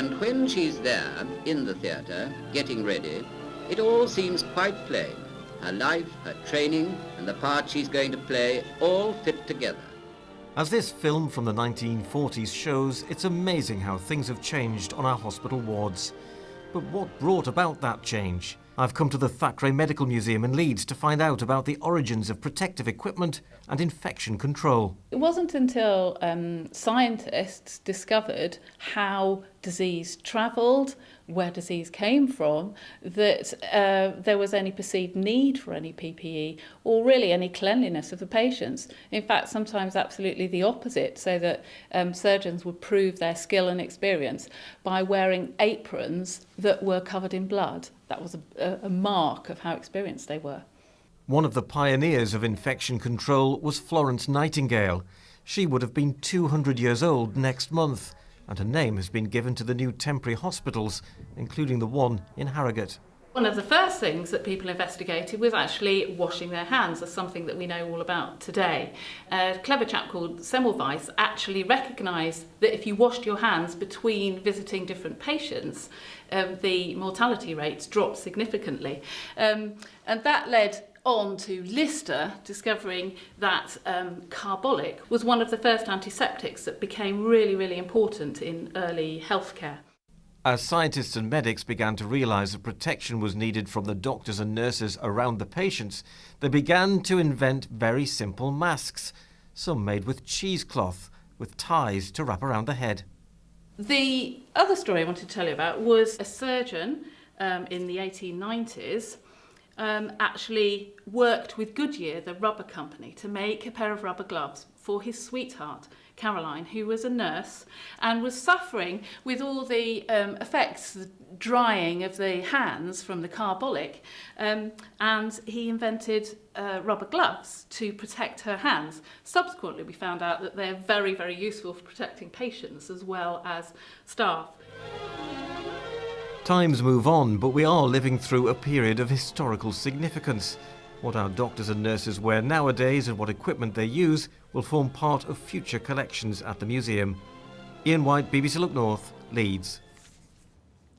And when she's there, in the theatre, getting ready, it all seems quite plain. Her life, her training, and the part she's going to play all fit together. As this film from the 1940s shows, it's amazing how things have changed on our hospital wards. But what brought about that change? I've come to the Thackeray Medical Museum in Leeds to find out about the origins of protective equipment and infection control. It wasn't until scientists discovered how disease travelled, where disease came from, that there was any perceived need for any PPE or really any cleanliness of the patients. In fact, sometimes absolutely the opposite, so that surgeons would prove their skill and experience by wearing aprons that were covered in blood. That was a mark of how experienced they were. One of the pioneers of infection control was Florence Nightingale. She would have been 200 years old next month, and her name has been given to the new temporary hospitals, including the one in Harrogate. One of the first things that people investigated was actually washing their hands, as something that we know all about today. A clever chap called Semmelweis actually recognised that if you washed your hands between visiting different patients, the mortality rates dropped significantly. And that led on to Lister discovering that carbolic was one of the first antiseptics that became really, really important in early healthcare. As scientists and medics began to realise that protection was needed from the doctors and nurses around the patients, they began to invent very simple masks, some made with cheesecloth, with ties to wrap around the head. The other story I wanted to tell you about was a surgeon in the 1890s actually worked with Goodyear, the rubber company, to make a pair of rubber gloves for his sweetheart, Caroline, who was a nurse and was suffering with all the effects, the drying of the hands from the carbolic, and he invented rubber gloves to protect her hands. Subsequently, we found out that they're very, very useful for protecting patients as well as staff. Times move on, but we are living through a period of historical significance. What our doctors and nurses wear nowadays and what equipment they use will form part of future collections at the museum. Ian White, BBC Look North, Leeds.